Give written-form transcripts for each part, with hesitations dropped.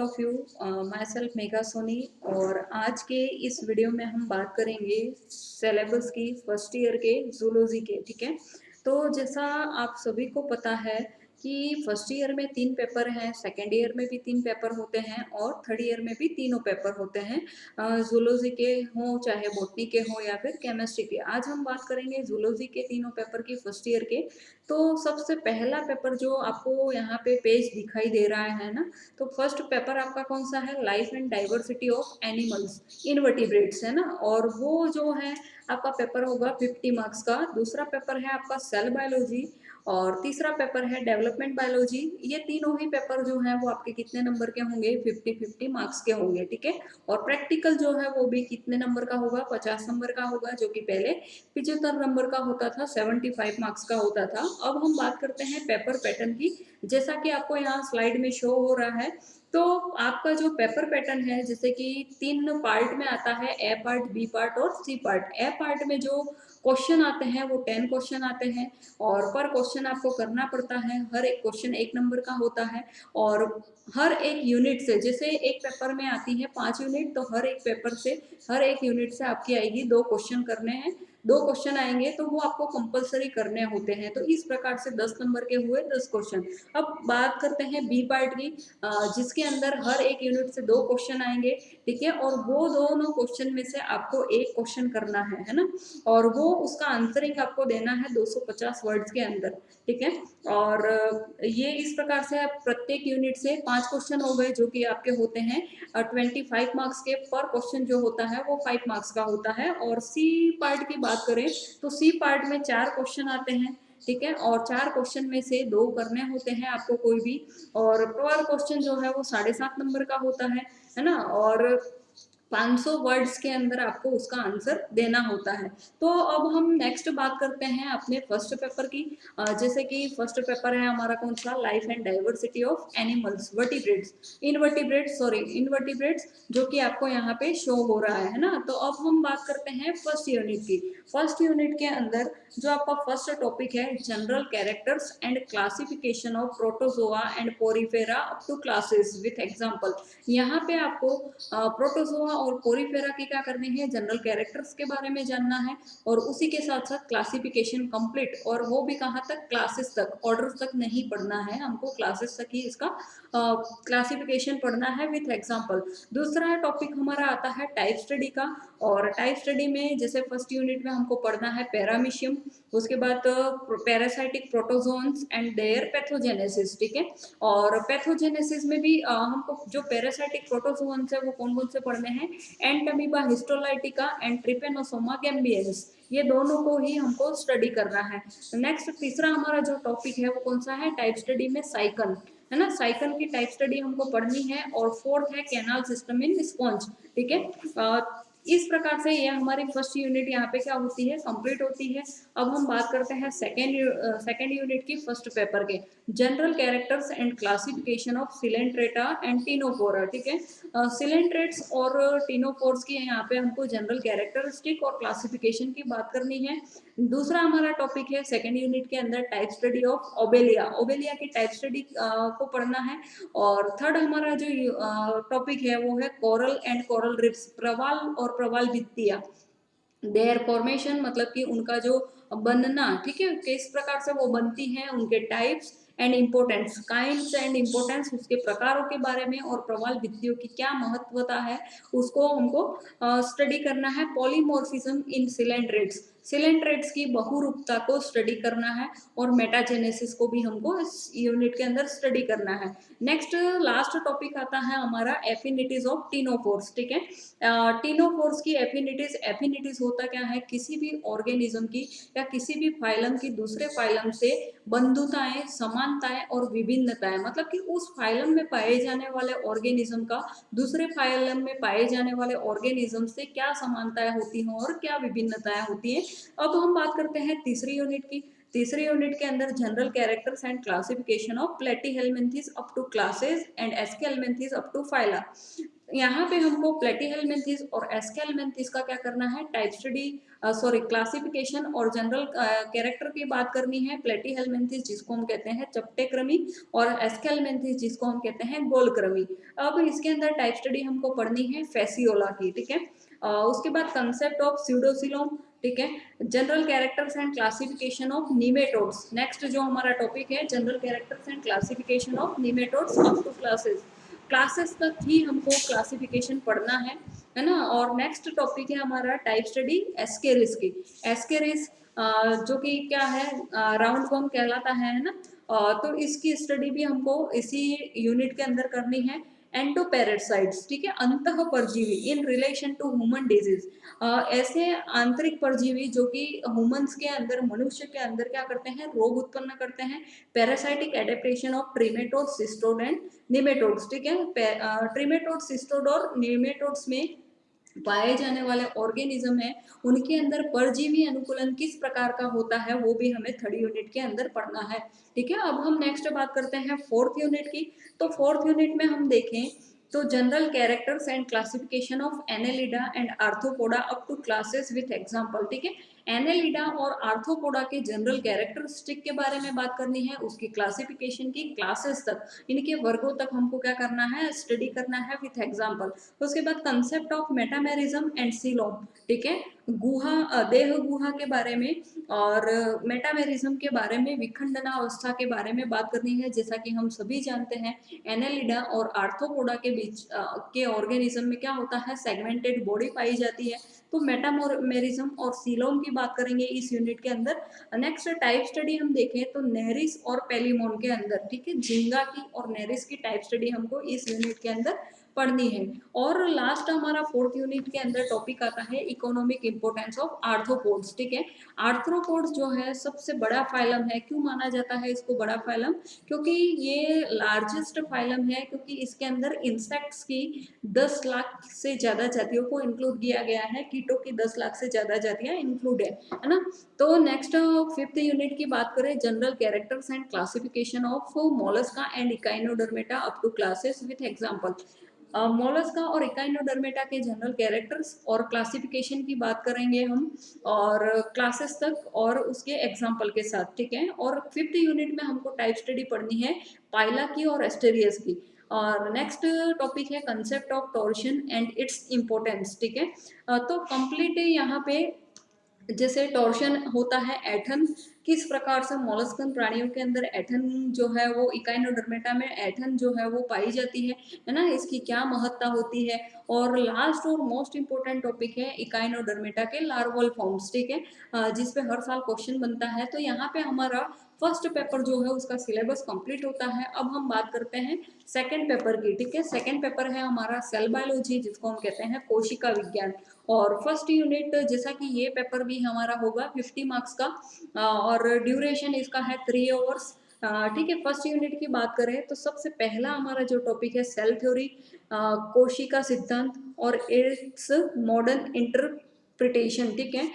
All of you. Myself Megha Soni. और आज के इस वीडियो में हम बात करेंगे सिलेबस की फर्स्ट ईयर के जूलॉजी के। ठीक है, तो जैसा आप सभी को पता है कि फर्स्ट ईयर में 3 पेपर हैं, सेकेंड ईयर में भी 3 पेपर होते हैं और थर्ड ईयर में भी तीनों पेपर होते हैं, जूलॉजी के हों चाहे बॉटनी के हों या फिर केमिस्ट्री के। आज हम बात करेंगे जूलॉजी के तीनों पेपर की फर्स्ट ईयर के। तो सबसे पहला पेपर जो आपको यहाँ पे पेज दिखाई दे रहा है ना, तो फर्स्ट पेपर आपका कौन सा है? Life and diversity of animals invertebrates है ना, और वो जो है आपका पेपर होगा 50 मार्क्स का। दूसरा पेपर है आपका सेल बायोलॉजी और तीसरा पेपर है डेवलपमेंट बायोलॉजी। ये तीनों ही पेपर जो है वो आपके कितने नंबर के होंगे? 50-50 मार्क्स के होंगे। ठीक है, और प्रैक्टिकल जो है वो भी कितने नंबर का होगा? 50 नंबर का होगा, जो कि पहले 75 नंबर का होता था, 75 मार्क्स का होता था। अब हम बात करते हैं पेपर पैटर्न की। जैसा कि आपको यहाँ स्लाइड में शो हो रहा है, तो आपका जो पेपर पैटर्न है जैसे कि 3 पार्ट में आता है, ए पार्ट, बी पार्ट और सी पार्ट। ए पार्ट में जो क्वेश्चन आते हैं वो 10 क्वेश्चन आते हैं और पर क्वेश्चन आपको करना पड़ता है। हर एक क्वेश्चन 1 नंबर का होता है और हर एक यूनिट से, जैसे एक पेपर में आती है 5 यूनिट, तो हर एक पेपर से, हर एक यूनिट से आपकी आएगी 2 क्वेश्चन करने हैं। 2 क्वेश्चन आएंगे तो वो आपको कंपलसरी करने होते हैं। तो इस प्रकार से 10 नंबर के हुए 10 क्वेश्चन। अब बात करते हैं बी पार्ट की, जिसके अंदर हर एक यूनिट से 2 क्वेश्चन आएंगे। ठीक है, और वो दोनों क्वेश्चन में से आपको एक क्वेश्चन करना है ना, और वो उसका आंसरिंग आपको देना है 250 वर्ड्स के अंदर। ठीक है, और ये इस प्रकार से आप प्रत्येक यूनिट से 5 क्वेश्चन हो गए, जो कि आपके होते हैं 25 मार्क्स के। पर क्वेश्चन जो होता है वो 5 मार्क्स का होता है। और सी पार्ट की बात करें तो सी पार्ट में 4 क्वेश्चन आते हैं। ठीक है, और 4 क्वेश्चन में से 2 करने होते हैं आपको कोई भी, और पर क्वेश्चन जो है वो 7.5 नंबर का होता है ना, और 500 वर्ड्स के अंदर आपको उसका आंसर देना होता है। तो अब हम नेक्स्ट बात करते हैं अपने फर्स्ट पेपर की। जैसे कि फर्स्ट पेपर है हमारा कौन सा? Life and diversity of animals vertebrates invertebrates, sorry invertebrates, जो कि आपको यहाँ पे शो हो रहा है ना। तो अब हम बात करते हैं फर्स्ट यूनिट की। फर्स्ट यूनिट के अंदर जो आपका फर्स्ट टॉपिक है, general characters and classification of protozoa and porifera up to classes with example. यहाँ पे आपको प्रोटोजोआ और पोरीफेरा की क्या करनी है? जनरल कैरेक्टर्स के बारे में जानना है, और उसी के साथ साथ क्लासिफिकेशन कंप्लीट, और वो भी कहाँ तक? क्लासेस तक, ऑर्डर तक नहीं पढ़ना है हमको, क्लासेस तक ही इसका क्लासिफिकेशन पढ़ना है विथ एग्जांपल। दूसरा टॉपिक हमारा आता है टाइप स्टडी का, और टाइप स्टडी में जैसे फर्स्ट यूनिट में हमको पढ़ना है पैरामीशियम, उसके बाद parasitic protozoans and their pathogenesis. ठीक है, और पैथोजेनेसिस में भी हमको जो पैरासाइटिक प्रोटोजोन्स है वो कौन कौन से पढ़ने हैं? Entamoeba histolytica and Trypanosoma gambiense, ये दोनों को ही हमको स्टडी करना है। नेक्स्ट तीसरा हमारा जो टॉपिक है वो कौन सा है? टाइप स्टडी में साइकन है ना, साइकल की टाइप स्टडी हमको पढ़नी है। और फोर्थ है कैनाल सिस्टम इन स्पॉन्ज। ठीक है, इस प्रकार से ये हमारी फर्स्ट यूनिट यहाँ पे क्या होती है? कंप्लीट होती है। अब हम बात करते हैं सेकेंड यूनिट की फर्स्ट पेपर के, general characters and classification of Coelenterata and Ctenophora. ठीक है, सिलेंट्रेट्स और टीनोफोर्स की यहाँ पे हमको जनरल कैरेक्टरिस्टिक और क्लासिफिकेशन की बात करनी है। दूसरा हमारा टॉपिक है सेकेंड यूनिट के अंदर type study of Obelia, Obelia की टाइप स्टडी को पढ़ना है। और थर्ड हमारा जो टॉपिक है वो है कोरल एंड कोरल रिफ्स, प्रवाल और प्रवाल भित्तियां, देयर फॉर्मेशन, मतलब कि उनका जो बनना। ठीक है, किस प्रकार से वो बनती हैं, उनके types and importance, kinds and importance, उसके प्रकारों के बारे में, और प्रवाल भित्तियों की क्या महत्वता है उसको हमको स्टडी करना है। पॉलीमॉर्फिज्म इन सिलेंट्रेट्स, सिलेंट्रेट्स की बहुरूपता को स्टडी करना है, और मेटाजेनेसिस को भी हमको इस यूनिट के अंदर स्टडी करना है। नेक्स्ट लास्ट टॉपिक आता है हमारा एफिनिटीज ऑफ टीनोफोर्स। ठीक है, टीनोफोर्स की एफिनिटीज, एफिनिटीज होता क्या है? किसी भी ऑर्गेनिज्म की या किसी भी फाइलम की दूसरे फाइलम से बंधुताएं, समानताएं और विभिन्नताएं, मतलब कि उस फाइलम में पाए जाने वाले ऑर्गेनिज्म का दूसरे फाइलम में पाए जाने वाले ऑर्गेनिज्म से क्या समानताएं होती हैं और क्या विभिन्नताएं होती हैं। अब हम बात करते हैं तीसरी यूनिट की। तीसरी यूनिट के अंदर general characters and classification of platyhelminthes up to classes and aschelminthes up to phyla. यहाँ पे हमको प्लेटीहेलमिन्थेस और एस्केलमिन्थेस का क्या करना है, टाइप स्टडी सॉरी क्लासिफिकेशन और जनरल कैरेक्टर की बात करनी है। प्लेटीहेलमिन्थेस जिसको हम कहते हैं चपटे कृमि और एस्केलमिन्थेस जिसको हम कहते हैं गोल कृमि। अब इसके अंदर टाइप स्टडी हमको पढ़नी है फेसियोला की, ठीक है। उसके बाद कंसेप्ट ऑफ स्यूडोसिलोम, ठीक है। General characters and classification of nematodes, next जो हमारा टॉपिक है general characters and classification of nematodes up to classes तक ही हमको क्लासिफिकेशन पढ़ना है ना। और नेक्स्ट टॉपिक है हमारा टाइप स्टडी एस्केरिस की। एस्केरिस जो कि क्या है, राउंड वर्म कहलाता है ना। तो इसकी स्टडी भी हमको इसी यूनिट के अंदर करनी है। एंडोपेरेसाइट्स, ठीक है, अंतः परजीवी in relation to human disease, ऐसे आंतरिक परजीवी जो कि ह्यूमंस के अंदर, मनुष्य के अंदर क्या करते हैं, रोग उत्पन्न करते हैं। Parasitic adaptation of trematode, cestode and nematodes, ठीक है। ट्रिमेटोड, सिस्टोड और निमेटोड्स में पाए जाने वाले ऑर्गेनिज्म है, उनके अंदर परजीवी अनुकूलन किस प्रकार का होता है वो भी हमें थर्ड यूनिट के अंदर पढ़ना है, ठीक है। अब हम नेक्स्ट बात करते हैं फोर्थ यूनिट की। तो फोर्थ यूनिट में हम देखें तो general characters and classification of annelida and arthropoda up to classes with example, ठीक है। एनेलिडा और आर्थ्रोपोडा के जनरल कैरेक्टरिस्टिक के बारे में बात करनी है, उसकी क्लासिफिकेशन की क्लासेस तक, इनके वर्गों तक हमको क्या करना है, स्टडी करना है विथ एग्जांपल। उसके बाद concept of metamerism and coelom, ठीक है, गुहा, देह गुहा के बारे में और मेटामेरिज्म के बारे में, विखंडना अवस्था के बारे में बात करनी है। जैसा कि हम सभी जानते हैं एनेलिडा और आर्थ्रोपोडा के बीच के ऑर्गेनिज्म में क्या होता है, सेगमेंटेड बॉडी पाई जाती है। तो मेटामेरिज्म और सीलोम की बात करेंगे इस यूनिट के अंदर। नेक्स्ट टाइप स्टडी हम देखें तो नेरिस और पेलिमोन के अंदर, ठीक है, झींगा की और नेरिस की टाइप स्टडी हमको इस यूनिट के अंदर पढ़नी है। और लास्ट हमारा फोर्थ यूनिट के अंदर टॉपिक आता है इकोनॉमिक इंपोर्टेंस ऑफ आर्थ्रोपोड्स, ठीक है। आर्थ्रोपोड्स जो है सबसे बड़ा फाइलम है। क्यों माना जाता है इसको बड़ा फाइलम, क्योंकि ये लार्जेस्ट फाइलम है, क्योंकि इसके अंदर इंसेक्ट्स की 10 लाख से ज्यादा जातियों को इंक्लूड किया गया है, कीटों की 10 लाख से ज्यादा जातियां इंक्लूड है ना। तो नेक्स्ट फिफ्थ यूनिट की बात करें, general characters and classification of mollusca and echinodermata up to classes with example. Mollusca और इकाइनोडर्मेटा के जनरल कैरेक्टर्स और क्लासिफिकेशन की बात करेंगे हम, और क्लासेस तक और उसके एग्जाम्पल के साथ, ठीक है। और फिफ्थ यूनिट में हमको टाइप स्टडी पढ़नी है पाइला की और एस्टेरियस की। और नेक्स्ट टॉपिक है concept of torsion and its importance, ठीक है। तो कंप्लीट यहाँ पे जैसे टॉर्शन होता है, एठन किस प्रकार से मोलस्कन प्राणियों के अंदर एठन जो है वो, इकाइनोडर्मेटा में एठन जो है वो पाई जाती है ना, इसकी क्या महत्ता होती है। और लास्ट और मोस्ट इंपोर्टेंट टॉपिक है इकाइनोडर्मेटा के लार्वल फॉर्म्स, ठीक है, जिस पे हर साल क्वेश्चन बनता है। तो यहाँ पे हमारा फर्स्ट पेपर जो है उसका सिलेबस कंप्लीट होता है। अब हम बात करते हैं सेकंड पेपर की, ठीक है। सेकंड पेपर है हमारा सेल बायोलॉजी, जिसको हम कहते हैं कोशिका विज्ञान। और फर्स्ट यूनिट जैसा कि ये पेपर भी हमारा होगा 50 मार्क्स का, और ड्यूरेशन इसका है 3 आवर्स, ठीक है। फर्स्ट यूनिट की बात करें तो सबसे पहला हमारा जो टॉपिक है सेल थ्योरी, कोशिका सिद्धांत और इट्स मॉडर्न इंटरप्रिटेशन, ठीक है।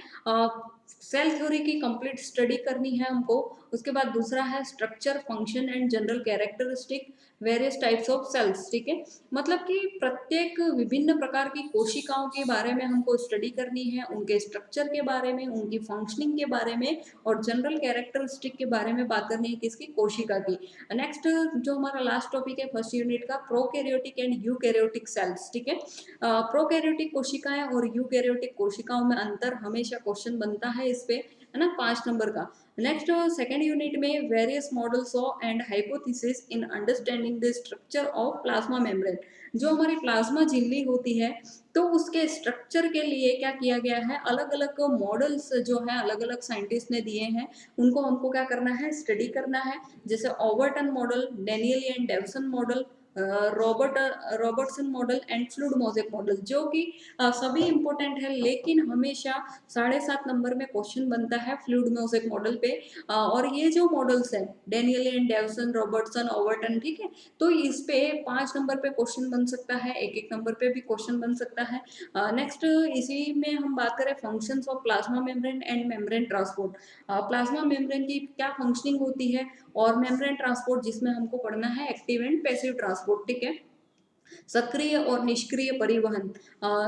सेल थ्योरी की कंप्लीट स्टडी करनी है हमको। उसके बाद दूसरा है structure, function and general characteristic various types of cells, ठीक है। मतलब कि प्रत्येक विभिन्न प्रकार की कोशिकाओं के बारे में हमको स्टडी करनी है, उनके स्ट्रक्चर के बारे में, उनकी फंक्शनिंग के बारे में और जनरल कैरेक्टरिस्टिक के बारे में बात करनी है किसकी, कोशिका की। नेक्स्ट जो हमारा लास्ट टॉपिक है फर्स्ट यूनिट का, प्रोकैरियोटिक एंड यूकैरियोटिक सेल्स, ठीक है। प्रोकैरियोटिक कोशिकाएं और यूकैरियोटिक कोशिकाओं में अंतर हमेशा क्वेश्चन बनता है इस पे, है ना, 5 नंबर का। नेक्स्ट सेकेंड यूनिट में various models of and hypothesis in understanding the structure of plasma membrane. जो हमारी प्लाज्मा झिल्ली होती है तो उसके स्ट्रक्चर के लिए क्या किया गया है, अलग अलग मॉडल्स जो है अलग अलग साइंटिस्ट ने दिए हैं, उनको हमको क्या करना है, स्टडी करना है। जैसे Overton model, Daniel and Dawson model, Robertson model and fluid mosaic model, जो कि सभी इंपॉर्टेंट है, लेकिन हमेशा 7.5 नंबर में क्वेश्चन बनता है फ्लूड मोजेक मॉडल पे। और ये जो मॉडल्स है Daniel and Dawson, Robertson, Overton, ठीक है, तो इस पे 5 नंबर पे क्वेश्चन बन सकता है, एक एक नंबर पे भी क्वेश्चन बन सकता है। नेक्स्ट इसी में हम बात करें functions of plasma membrane and membrane transport. Plasma membrane की क्या फंक्शनिंग होती है, और मेम्ब्रेन ट्रांसपोर्ट जिसमें हमको पढ़ना है एक्टिव एंड पैसिव ट्रांसपोर्ट, ठीक है। सक्रिय और निष्क्रिय परिवहन।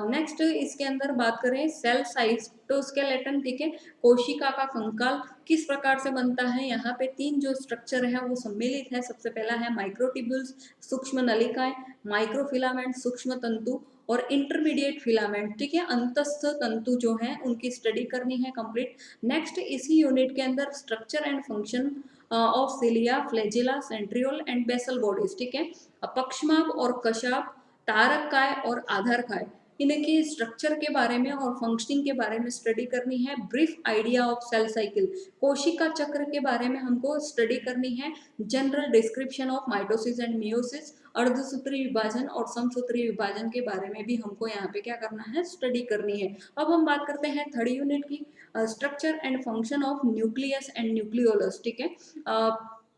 नेक्स्ट इसके अंदर बात करें सेल साइटोस्केलेटन, ठीक है, कोशिका का कंकाल किस प्रकार से बनता है। यहाँ पे तीन जो स्ट्रक्चर है वो सम्मिलित है। सबसे पहला है माइक्रोट्यूब्यूल्स सूक्ष्म नलिकाएं, माइक्रोफिलामेंट सूक्ष्म तंतु, और इंटरमीडिएट फिलामेंट, ठीक है, अंतस्थ तंतु जो है उनकी स्टडी करनी है कंप्लीट। नेक्स्ट इसी यूनिट के अंदर structure and function of cilia, flagella, centriole and basal bodies, ठीक है, पक्षमाप और कशाप, तारक काय और आधार काय, इनके स्ट्रक्चर के बारे में और फंक्शनिंग के बारे में स्टडी करनी है। Brief idea of cell cycle, कोशिका चक्र के बारे में हमको स्टडी करनी है। General description of mitosis and meiosis, अर्धसूत्री विभाजन और समसूत्री विभाजन के बारे में भी हमको यहाँ पे क्या करना है, स्टडी करनी है। अब हम बात करते हैं थर्ड यूनिट की, structure and function of nucleus and nucleolus, ठीक है,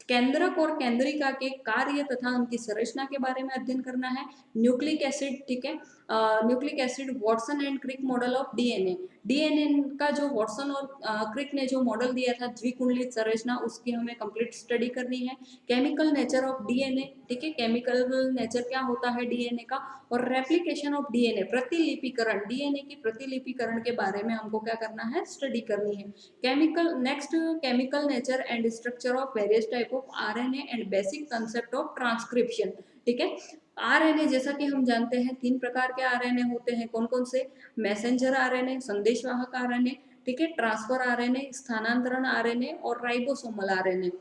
केंद्रक और केंद्रिका के कार्य तथा उनकी संरचना के बारे में अध्ययन करना है। न्यूक्लिक एसिड, ठीक है, nucleic acid, Watson and Crick model of DNA, DNA का जो वॉटसन और क्रिक ने जो मॉडल दिया था द्विकुंडलित संरचना, उसकी हमें कंप्लीट स्टडी करनी है। केमिकल नेचर ऑफ डीएनए, ठीक है, केमिकल नेचर क्या होता है डीएनए का, और रेप्लिकेशन ऑफ डीएनए, प्रतिलिपिकरण, डीएनए की प्रतिलिपिकरण के बारे में हमको क्या करना है, स्टडी करनी है। Chemical, next chemical nature and structure of various type of RNA and basic concept of transcription, ठीक है। आरएनए जैसा कि हम जानते हैं तीन प्रकार के आरएनए होते हैं, कौन कौन से, मैसेंजर आरएनए, संदेशवाहक आरएनए, ठीक है, ट्रांसफर आरएनए, स्थानांतरण आरएनए और राइबोसोमल आरएनए,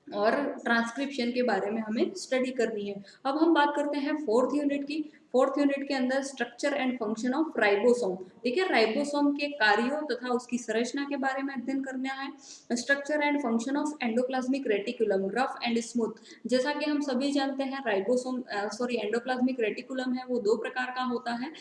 और ट्रांसक्रिप्शन के बारे में हमें स्टडी करनी है। अब हम बात करते हैं फोर्थ यूनिट की। फोर्थ यूनिट के अंदर structure and function of ribosome, ठीक है, राइबोसोम के कार्यों तथा उसकी संरचना के बारे में अध्ययन करना है। Structure and function of endoplasmic reticulum, rough and smooth, जैसा कि हम सभी जानते हैं राइबोसोम सॉरी एंडोप्लाज्मिक रेटिकुलम है वो दो प्रकार का होता है,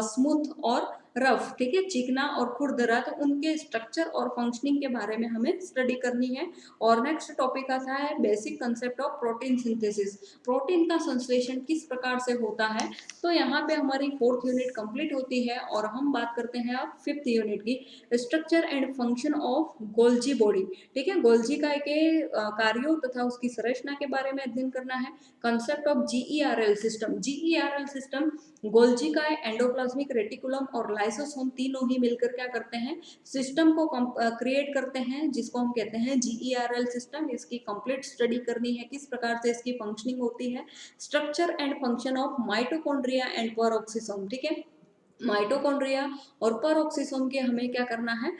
स्मूथ और रफ, ठीक है, चिकना और खुरदरा, तो उनके स्ट्रक्चर और फंक्शनिंग के बारे में हमें स्टडी करनी है। और नेक्स्ट टॉपिक आता है basic concept of protein synthesis, protein का संश्लेषण किस प्रकार से होता है। तो यहाँ पे हमारी फोर्थ यूनिट कंप्लीट होती है और हम बात करते हैं अब फिफ्थ यूनिट की, structure and function of Golgi body, ठीक है, गोल्जी काय के कार्यों तथा उसकी संरचना के बारे में अध्ययन करना है। Concept of GERL system, GERL system, Golgi काय, एंडोप्लाज्मिक रेटिकुलम और लाइसोसोम तीनों ही मिलकर क्या करते हैं, सिस्टम को क्रिएट करते हैं जिसको हम कहते हैं जीईआरएल सिस्टम। इसकी कंप्लीट स्टडी करनी है किस प्रकार से इसकी फंक्शनिंग होती है। Structure and function of mitochondria and peroxisome, ठीक है, माइटोकॉन्ड्रिया और पेरोक्सिसोम के हमें क्या करना है,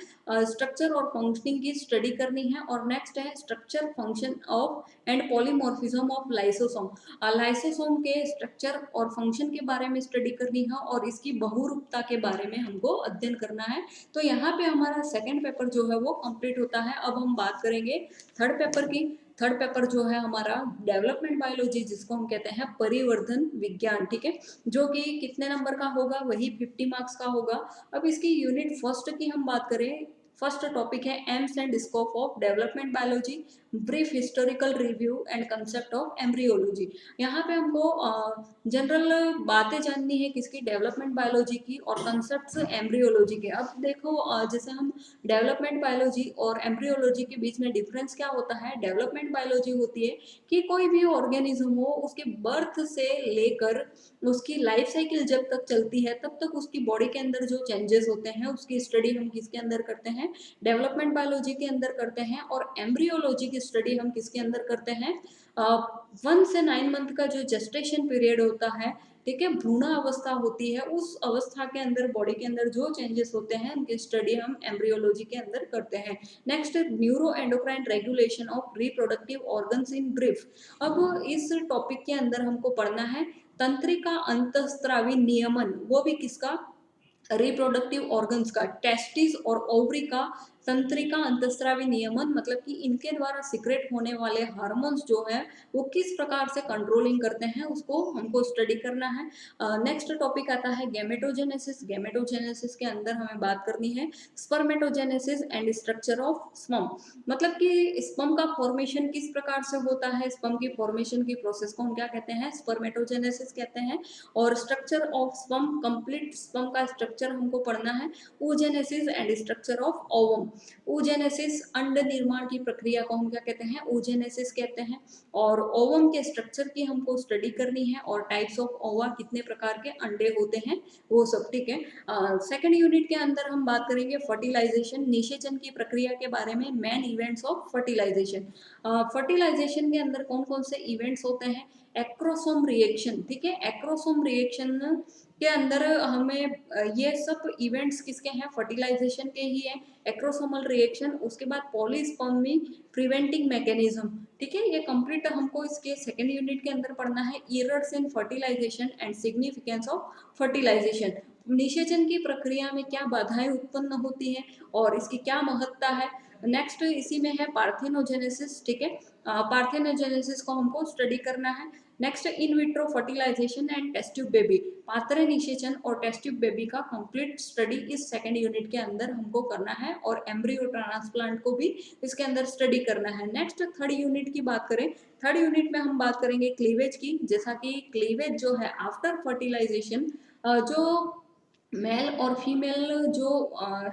स्ट्रक्चर और फंक्शनिंग की स्टडी करनी है। और नेक्स्ट है structure function of and polymorphism of lysosome, lysosome के स्ट्रक्चर और फंक्शन के बारे में स्टडी करनी है और इसकी बहुरूपता के बारे में हमको अध्ययन करना है। तो यहाँ पे हमारा सेकेंड पेपर जो है वो कंप्लीट होता है। अब हम बात करेंगे थर्ड पेपर की। थर्ड पेपर जो है हमारा डेवलपमेंट बायोलॉजी, जिसको हम कहते हैं परिवर्धन विज्ञान, ठीक है, जो कि कितने नंबर का होगा, वही 50 मार्क्स का होगा। अब इसकी यूनिट फर्स्ट की हम बात करें, फर्स्ट टॉपिक है AIIMS and scope of development biology, brief historical review and concept of embryology. यहाँ पे हमको जनरल बातें जाननी है किसकी, डेवलपमेंट बायोलॉजी की, और कंसेप्ट्स एम्ब्रियोलॉजी के। अब देखो जैसे हम डेवलपमेंट बायोलॉजी और एम्ब्रियोलॉजी के बीच में डिफरेंस क्या होता है। डेवलपमेंट बायोलॉजी होती है कि कोई भी ऑर्गेनिज्म हो उसके बर्थ से लेकर उसकी लाइफ साइकिल जब तक चलती है तब तक उसकी बॉडी के अंदर जो चेंजेस होते हैं उसकी स्टडी हम किसके अंदर करते हैं, डेवलपमेंट बायोलॉजी के अंदर करते हैं। और एम्ब्रियोलॉजी की स्टडी हम किसके अंदर करते हैं, 1 से 9 मंथ का जो जेस्टेशन पीरियड होता है, ठीक है, भ्रूण अवस्था होती है, उस अवस्था के अंदर बॉडी के अंदर जो चेंजेस होते हैं उनकी स्टडी हम एम्ब्रियोलॉजी के अंदर करते हैं। Next neuro endocrine regulation of reproductive organs in brief. अब इस टॉपिक के अंदर हमको पढ़ना है तंत्रिका अंतःस्रावी नियमन, वो भी किसका, रिप्रोडक्टिव ऑर्गन्स का, टेस्टिस और ओवरी का तंत्रिका अंतःस्रावी नियमन, मतलब कि इनके द्वारा सिक्रेट होने वाले हार्मोन्स जो है वो किस प्रकार से कंट्रोलिंग करते हैं उसको हमको स्टडी करना है। नेक्स्ट टॉपिक आता है गैमेटोजेनेसिस। गैमेटोजेनेसिस के अंदर हमें बात करनी है spermatogenesis and structure of sperm, मतलब कि स्पर्म का फॉर्मेशन किस प्रकार से होता है, स्पर्म की फॉर्मेशन की प्रोसेस को हम क्या कहते हैं, स्पर्मेटोजेनेसिस कहते हैं। और structure of sperm, complete sperm का स्ट्रक्चर हमको पढ़ना है। oogenesis and structure of ovum, oogenesis अंड निर्माण की प्रक्रिया को हम क्या कहते हैं, oogenesis कहते हैं। और ओवम के स्ट्रक्चर की हमको स्टडी करनी है और टाइप्स ऑफ ओवा, कितने प्रकार के अंडे होते हैं वो सब, ठीक है। सेकंड यूनिट के अंदर हम बात करेंगे फर्टिलाइजेशन, निषेचन की प्रक्रिया के बारे में, main events of fertilisation. Fertilisation के अंदर कौन कौन से इवेंट्स होते हैं, एक्रोसोम रिएक्शन, ठीक है। एक्रोसोम रिएक्शन के अंदर हमें ये सब इवेंट्स किसके हैं, फर्टिलाइजेशन के ही है। एक्रोसोमल रिएक्शन, उसके बाद पॉलीस्पर्मी प्रिवेंटिंग मैकेनिज्म, ठीक है। ये कंप्लीट हमको इसके सेकेंड यूनिट के अंदर पढ़ना है। Errors in fertilisation and significance of fertilisation, निषेचन की प्रक्रिया में क्या बाधाएं उत्पन्न होती हैं और इसकी क्या महत्ता है। नेक्स्ट इसी में है पार्थेनोजेनेसिस, ठीक है। पार्थेनोजेनेसिस को हमको स्टडी करना है। Next in vitro fertilisation and test tube baby, पात्र निषेचन और टेस्ट ट्यूब बेबी का कंप्लीट स्टडी इस सेकंड यूनिट के अंदर हमको करना है और एम्ब्रियो ट्रांसप्लांट को भी इसके अंदर स्टडी करना है। नेक्स्ट थर्ड यूनिट की बात करें, थर्ड यूनिट में हम बात करेंगे क्लीवेज की। जैसा कि क्लीवेज जो है आफ्टर फर्टिलाइजेशन, जो मेल और फीमेल जो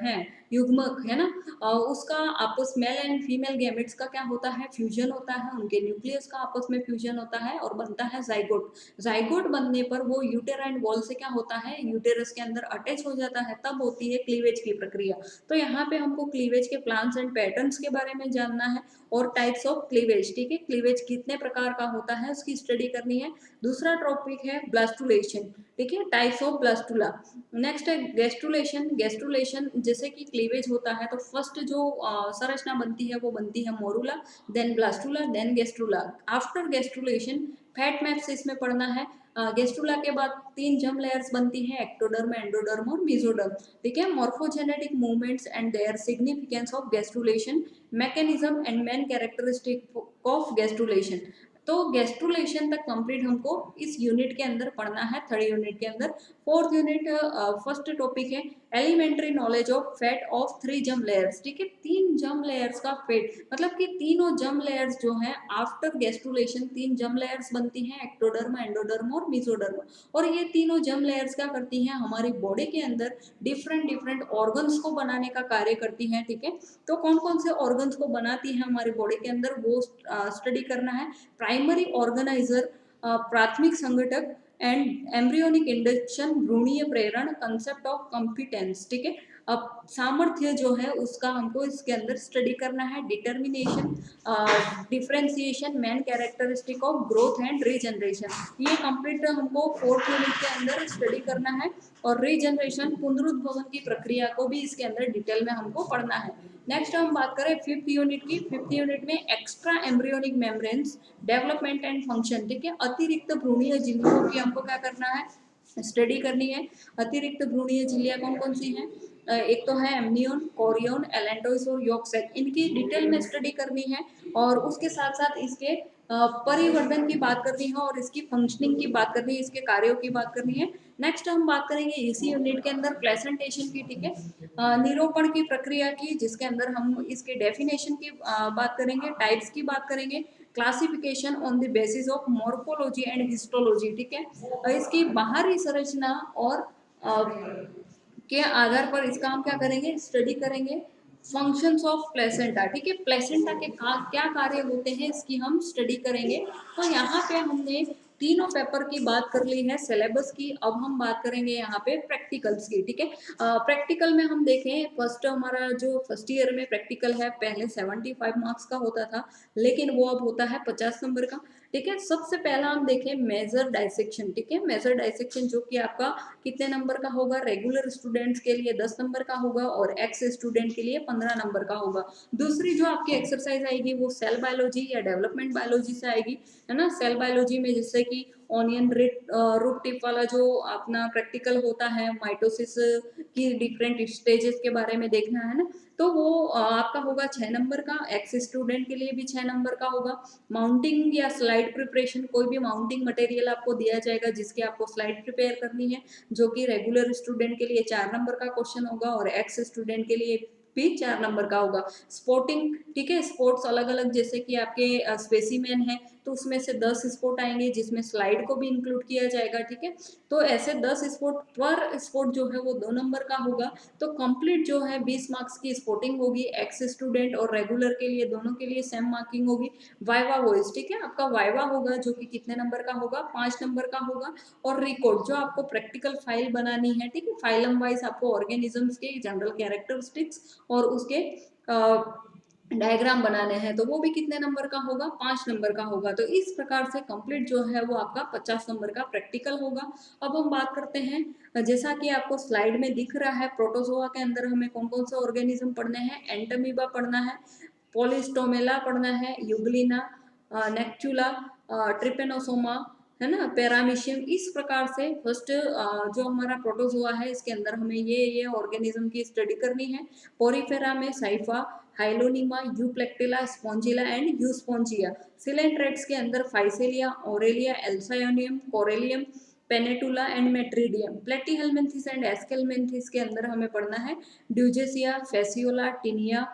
है युग्मक है ना, उसका आपस मेल एंड फीमेल गैमेट्स का क्या होता है, फ्यूजन होता है, उनके न्यूक्लियस का आपस में फ्यूजन होता है और बनता है जाइगोट। जाइगोट बनने पर वो यूटेराइन वॉल से क्या होता है, यूटेरस के अंदर अटैच हो जाता है, तब होती है क्लीवेज की प्रक्रिया। तो यहाँ पे हमको क्लीवेज के प्लान्स एंड पैटर्न्स के बारे में जानना है और टाइप्स ऑफ क्लीवेज, ठीक है। क्लीवेज कितने प्रकार का होता है उसकी स्टडी करनी है। दूसरा टॉपिक है ब्लास्टुलेशन, ठीक है, टाइप्स ऑफ ब्लास्टुला। नेक्स्ट है गेस्टुलेशन। गेस्टुलेशन जैसे कि क्लीवेज होता है तो फर्स्ट जो संरचना बनती है वो बनती है morula, then blastula, then gastrula. After gastrulation fate maps इसमें पढ़ना है। गेस्टुला के बाद 3 जर्म लेयर्स बनती हैं, एक्टोडर्म, एंडोडर्म और मेसोडर्म, ठीक है। Morphogenetic movements and their significance of gastrulation, mechanism and main characteristic of gastrulation. तो गेस्टुलेशन तक कंप्लीट हमको इस यूनिट के अंदर पढ़ना है, थर्ड यूनिट के अंदर। फोर्थ यूनिट फर्स्ट टॉपिक है elementary knowledge of fate of 3 germ layers, ठीक है। 3 जर्म लेयर्स का फैट, मतलब कि तीनों जर्म लेयर्स जो हैं आफ्टर गेस्टुलेशन 3 जर्म लेयर्स बनती हैं, एक्टोडर्म, एंडोडर्म और मेसोडर्म। और ये तीनों जर्म लेयर्स क्या करती हैं, हमारी बॉडी के अंदर डिफरेंट डिफरेंट ऑर्गन्स को बनाने का कार्य करती हैं, ठीक है। तो कौन कौन से ऑर्गन्स को बनाती है हमारी बॉडी के अंदर वो स्टडी करना है। प्राइमरी ऑर्गेनाइजर, प्राथमिक संगठक एंड एम्ब्रियोनिक इंडक्शन, भ्रूणीय प्रेरण, कंसेप्ट ऑफ कॉम्पिटेंस, ठीक है। अब सामर्थ्य जो है उसका हमको इसके अंदर स्टडी करना है। Determination, differentiation, main characteristic of growth and regeneration, ये कंप्लीट हमको फोर्थ यूनिट के अंदर स्टडी करना है। और रीजनरेशन, पुनरुद्भवन की प्रक्रिया को भी इसके अंदर डिटेल में हमको पढ़ना है। नेक्स्ट हम बात करें फिफ्थ यूनिट की। फिफ्थ यूनिट में extra embryonic membranes, development and function, ठीक है। अतिरिक्त भ्रूणीय झिल्लियों की हमको क्या करना है, स्टडी करनी है। अतिरिक्त भ्रूणीय झिल्लियां कौन कौन सी हैं, एक तो है एमनियोन, कोरियोन, एलेंटोइस और यॉर्क सेल, इनकी डिटेल में स्टडी करनी है। और उसके साथ साथ इसके परिवर्धन की बात करनी है और इसकी फंक्शनिंग की बात करनी है, इसके कार्यों की बात करनी है। नेक्स्ट हम बात करेंगे इसी यूनिट के अंदर प्लेसेंटेशन की, ठीक है, निरूपण की प्रक्रिया की, जिसके अंदर हम इसके डेफिनेशन की बात करेंगे, टाइप्स की बात करेंगे, classification on the basis of morphology and histology, ठीक है। इसकी बाहरी संरचना और के आधार पर इसका हम क्या करेंगे, स्टडी करेंगे। फंक्शंस ऑफ प्लेसेंटा, ठीक है, प्लेसेंटा के क्या कार्य होते हैं इसकी हम स्टडी करेंगे। तो यहाँ पे हमने तीनों पेपर की बात कर ली है सिलेबस की। अब हम बात करेंगे यहाँ पे प्रैक्टिकल्स की, ठीक है। प्रैक्टिकल में हम देखें, फर्स्ट हमारा जो फर्स्ट ईयर में प्रैक्टिकल है पहले 75 मार्क्स का होता था, लेकिन वो अब होता है 50 नंबर का, ठीक है। सबसे पहला हम देखें मेजर डाइसेक्शन, ठीक है। मेजर डाइसेक्शन जो कि आपका कितने नंबर का होगा, रेगुलर स्टूडेंट्स के लिए 10 नंबर का होगा और एक्स स्टूडेंट के लिए 15 नंबर का होगा। दूसरी जो आपकी एक्सरसाइज आएगी वो सेल बायोलॉजी या डेवलपमेंट बायोलॉजी से आएगी, है ना। सेल बायोलॉजी में जैसे कि ऑनियन रूट टिप वाला जो अपना प्रैक्टिकल होता है, माइटोसिस की डिफरेंट स्टेजेस के बारे में देखना है ना, तो वो आपका होगा 6 नंबर का। एक्स स्टूडेंट के लिए भी 6 नंबर का होगा। माउंटिंग या स्लाइड प्रिपरेशन, कोई भी माउंटिंग मटेरियल आपको दिया जाएगा जिसकी आपको स्लाइड प्रिपेयर करनी है, जो कि रेगुलर स्टूडेंट के लिए 4 नंबर का क्वेश्चन होगा और एक्स स्टूडेंट के लिए भी 4 नंबर का होगा। स्पोर्टिंग, ठीक है, स्पोर्ट्स अलग अलग जैसे कि आपके स्पेसिमेन है तो उसमें से 10 स्पोर्ट आएंगे जिसमें स्लाइड को भी इंक्लूड किया जाएगा, ठीक है। तो ऐसे 10 स्पोर्ट पर स्पोर्ट जो है वो 2 नंबर का होगा। तो कंप्लीट जो है 20 मार्क्स की स्पोर्टिंग होगी। एक्स स्टूडेंट और रेगुलर के लिए दोनों के लिए सेम मार्किंग होगी। वाइवा वॉइस, ठीक है, आपका वाइवा होगा जो कि कितने नंबर का होगा, 5 नंबर का होगा। और रिकॉर्ड जो आपको प्रैक्टिकल फाइल बनानी है, ठीक है, फाइलम वाइज आपको ऑर्गेनिजम्स के जनरल कैरेक्टरिस्टिक्स और उसके डायग्राम बनाने हैं, तो वो भी कितने नंबर का होगा, 5 नंबर का होगा। तो इस प्रकार से कंप्लीट जो है वो आपका 50 नंबर का प्रैक्टिकल होगा। अब हम बात करते हैं, जैसा कि आपको स्लाइड में दिख रहा है, प्रोटोजोआ के अंदर हमें कौन कौन से ऑर्गेनिज्म पढ़ने हैं। एंटमीबा पढ़ना है, पोलिस्टोमेला पढ़ना है, यूग्लिना, नेक्चुला, ट्रिपेनोसोमा, है ना, पैरामीशियम। इस प्रकार से फर्स्ट जो हमारा प्रोटोजोआ है इसके अंदर हमें ये ऑर्गेनिज्म की स्टडी करनी है। पोरीफेरा में Scypha, Hyalonema, Euplectella, Spongilla and Euspongia. Coelenterates के अंदर Physalia, Aurelia, Alcyonium, Corallium, Pennatula and Metridium. Platyhelminthes and aschelminthes के अंदर हमें पढ़ना है Dugesia, Fasciola, Taenia,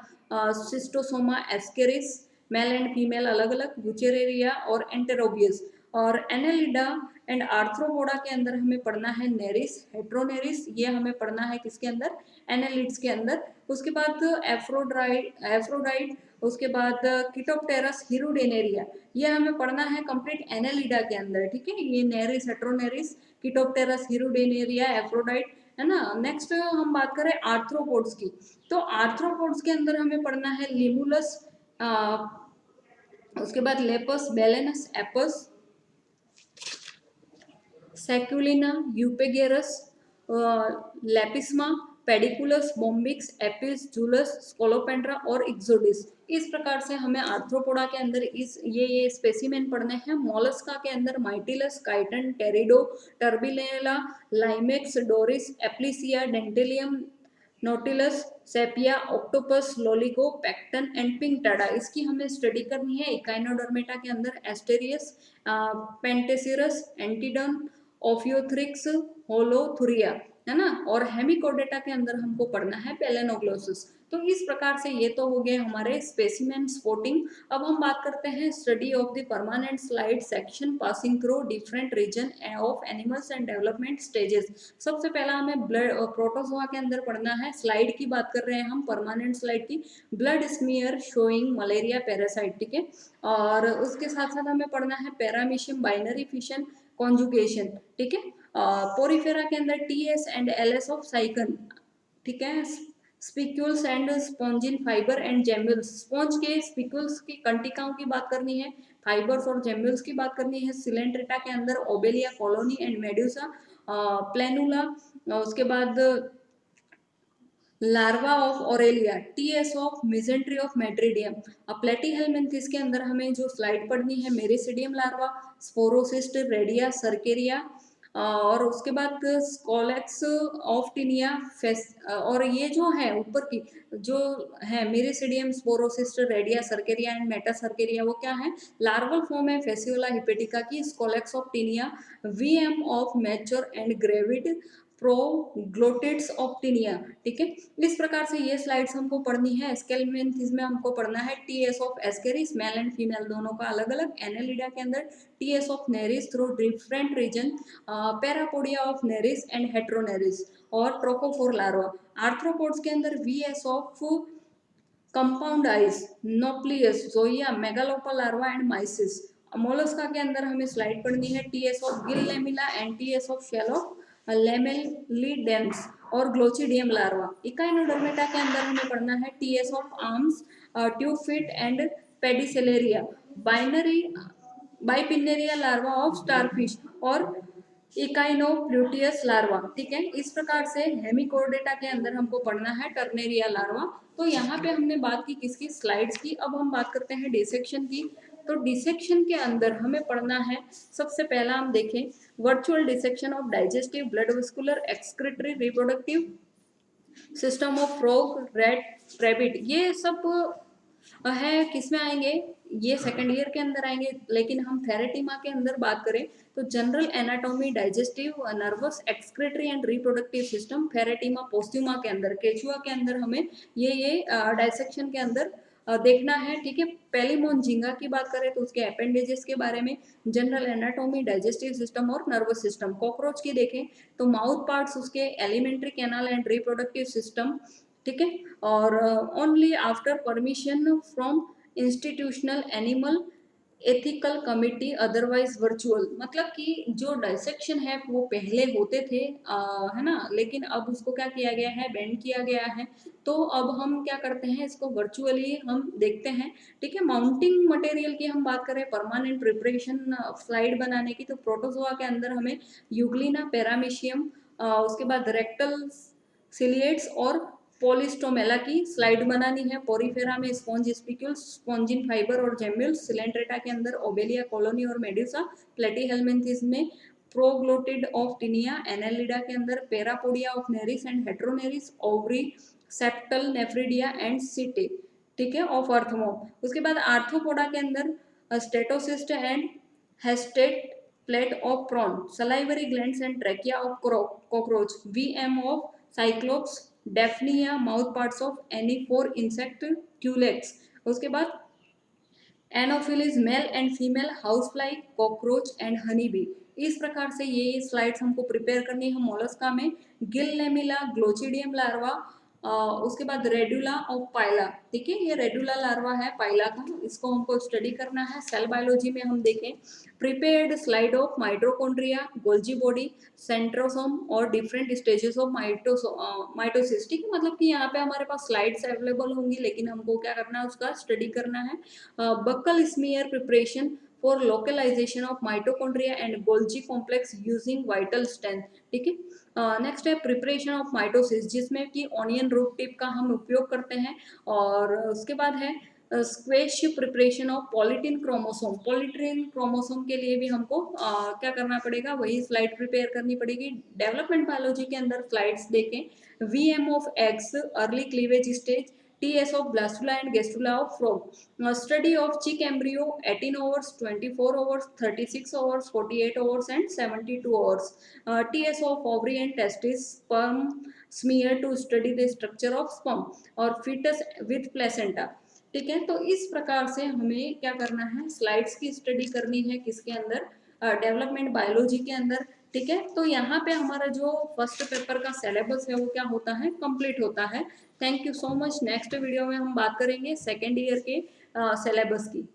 Schistosoma, Ascaris, male and female अलग अलग, बुचेरेरिया और एंटेरोबियस। और एनेलिडा एंड आर्थ्रोपोडा के अंदर हमें पढ़ना है नेरिस, हेट्रोनेरिस, ये हमें पढ़ना है किसके अंदर, एनेलिड्स के अंदर। उसके बाद एफ्रोडाइट, उसके बाद किटोप्टेरस हिरुडेनेरिया, ये हमें पढ़ना है कंप्लीट एनेलिडा के अंदर, ठीक है। ये नेरिस, हेट्रोनेरिस, किटोप्टेरस हिरुडेनेरिया, एफ्रोडाइट, है ना। नेक्स्ट हम बात करें आर्थ्रोपोड्स की, तो आर्थ्रोपोड्स के अंदर हमें पढ़ना है लिमुलस, उसके बाद Lepus, बेलेनस, apps, सेक्युलिना, यूपेगेरस, लेपिस्मा, Pediculus, बोम्बिक्स, Apis, jealous, Scolopendra और इक्सोडिस। इस प्रकार से हमें आर्थ्रोपोडा के अंदर ये स्पेसिमेन पढ़ने हैं। मोलस्का के अंदर Mytilus, Chiton, Teredo, Turbinella, Limax, Doris, Aplysia, Dentalium, Nautilus, Sepia, octopus, Loligo, Pecten and Pinctada. इसकी हमें स्टडी करनी है। इकाइनोडर्मेटा के अंदर एस्टेरियस, पेंटेसिरस, एंटीडन, ओफियोथ्रिक्स, होलोथुरिया, है ना। और हेमिकोडेटा के अंदर हमको पढ़ना है पेलेनोग्लोसिस। तो इस प्रकार से ये तो हो गए हमारे स्पेसिमेन स्पॉटिंग। अब हम बात करते हैं study of the permanent slide section passing through different region of animals and development stages. सबसे पहला हमें ब्लड प्रोटोजोआ के अंदर पढ़ना है। स्लाइड की बात कर रहे हैं हम, परमानेंट स्लाइड की, blood smear showing malaria parasite, ठीक है। और उसके साथ साथ हमें पढ़ना है पैरामीशियम बाइनरी फिशन कॉन्जुगेशन, ठीक है। पोरीफेरा के अंदर टीएस एंड एलएस ऑफ साइकन, ठीक है। Spicules and spongin fibre and gemmules, sponge के स्पिक्यूल्स की कंटिकाओं की बात करनी है, फाइबर्स और जेम्यूल्स की बात करनी है। सिलेंट्रेटा के अंदर Obelia colony and medusa, planula, उसके बाद larva of Aurelia, TS of mesentery of Metridium. Platyhelminthes के अंदर हमें जो स्लाइड पढ़नी है, miracidium larva, sporocyst, redia, cercaria, और उसके बाद स्कोलेक्स ऑफ टिनिया, और ये जो है ऊपर की जो है miracidium, sporocyst, redia, cercaria and metacercaria, वो क्या है, लार्वल फॉर्म है फेसियोला हिपेटिका की। स्कोलेक्स ऑफ टिनिया, वीएम of mature and gravid proglottids of Taenia, ठीक है। इस प्रकार से ये स्लाइड्स हमको पढ़नी है। एस्केलमेंथिस में हमको पढ़ना है TS of ascaris, male and female दोनों का अलग अलग। एनेलिडा के अंदर TS of nereis through different region, parapodia of nereis and heteronereis और ट्रोकोफोर लार्वा। आर्थ्रोपोड्स के अंदर VS of compound eyes, nauplius, zoea, megalopa larva and mysis. Mollusca के अंदर हमें स्लाइड पढ़नी है TS of gill lamella and TS of shell lamellidens और glochidium larva. Echinodermata के अंदर हमें पढ़ना है TS of arms, tube feet and pedicellaria, binary bipinnaria larva of starfish और इकाइनोप्लूटियस लार्वा, ठीक है। इस प्रकार से हेमिकोर्डेटा के अंदर हमको पढ़ना है टर्नेरिया लार्वा। तो यहाँ पे हमने बात की किसकी, स्लाइड्स की। अब हम बात करते हैं डिसेक्शन की। तो डिसेक्शन के अंदर हमें पढ़ना है, सबसे पहला हम देखें virtual dissection of digestive, blood vascular, excretory, reproductive system of frog, rat, rabbit. ये सब है किसमें आएंगे, ये सेकंड ईयर के अंदर आएंगे। लेकिन हम थेरेटिमा के अंदर बात करें तो general anatomy, digestive, nervous, excretory and reproductive system, pheretima posthuma के अंदर, केचुआ के अंदर हमें ये डाइसेक्शन के अंदर देखना है, ठीक है। पहली मोनजिंगा की बात करें तो उसके अपेंडेजेस के बारे में, जनरल एनाटॉमी, डाइजेस्टिव सिस्टम और नर्वस सिस्टम। कॉकरोच की देखें तो माउथ पार्ट्स उसके, alimentary canal and reproductive system, ठीक है। और only after permission from institutional animal ethical committee otherwise virtual, मतलब कि जो डाइसेक्शन है वो पहले होते थे, है ना, लेकिन अब उसको क्या किया गया है, बैंड किया गया है। तो अब हम क्या करते हैं, इसको वर्चुअली हम देखते हैं, ठीक है। माउंटिंग मटेरियल की हम बात करें, परमानेंट प्रिपरेशन स्लाइड बनाने की, तो प्रोटोजोआ के अंदर हमें यूग्लिना, पैरामीशियम, उसके बाद रेक्टल सिलिएट्स और पॉलिस्टोमेला की स्लाइड बनानी है। पोरीफेरा में स्पॉन्ज स्पिक्यूल्स, स्पॉन्जिन फाइबर और जेम्यूल्स। सिलेंट्रेटा के अंदर ओबेलिया कॉलोनी और मेड्यूसा। प्लेटीहेलमिन्थेस में प्रोग्लोटिड ऑफ टिनिया। एनेलिडा के अंदर parapodia of nereis and heteronereis. Ovary septal nephridia and setae, ठीक है, ऑफ अर्थमोम। उसके बाद आर्थ्रोपोडा के अंदर statocyst and hastate plate of prawn. Salivary glands and trachea of cockroach. VM of cyclops. Daphnia mouth parts of any four insect culex. उसके बाद anopheles male and female house fly, cockroach and honey bee. इस प्रकार से ये slides हमको prepare करनी है Mollusca में। गिल लेमिला, ग्लोचिडियम लार्वा, उसके बाद रेडुला ऑफ पाइला, ठीक है, ये रेडुला लार्वा है पाइला का, इसको हमको स्टडी करना है। सेल बायोलॉजी में हम देखें, prepared slide of mitochondria, Golgi body, centrosome और डिफरेंट स्टेजेस ऑफ माइटोसिस, ठीक है। मतलब कि यहाँ पे हमारे पास स्लाइड्स अवेलेबल होंगी, लेकिन हमको क्या करना है, उसका स्टडी करना है। buccal smear preparation for localization of mitochondria and Golgi complex using vital strength, ठीक है। नेक्स्ट है प्रिपरेशन ऑफ माइटोसिस, जिसमें कि ऑनियन रूट टिप का हम उपयोग करते हैं। और उसके बाद है squash preparation of polytene chromosome. Polytene chromosome के लिए भी हमको क्या करना पड़ेगा, वही स्लाइड प्रिपेयर करनी पड़ेगी। डेवलपमेंट बायोलॉजी के अंदर स्लाइड्स देखें, VM of eggs, early cleavage stage, TS of blastula and gastrula of frog. Study of chick embryo 18 hours, 24 hours, 36 hours, 48 hours and 72 hours. TS of ovary and testis, sperm smear to study the structure of sperm और fetus with placenta, ठीक है। तो इस प्रकार से हमें क्या करना है, स्लाइड्स की स्टडी करनी है, किसके अंदर, डेवलपमेंट बायोलॉजी के अंदर, ठीक है। तो यहाँ पे हमारा जो फर्स्ट पेपर का सिलेबस है वो क्या होता है, कंप्लीट होता है। Thank you so much. Next video में हम बात करेंगे सेकेंड ईयर के सिलेबस की।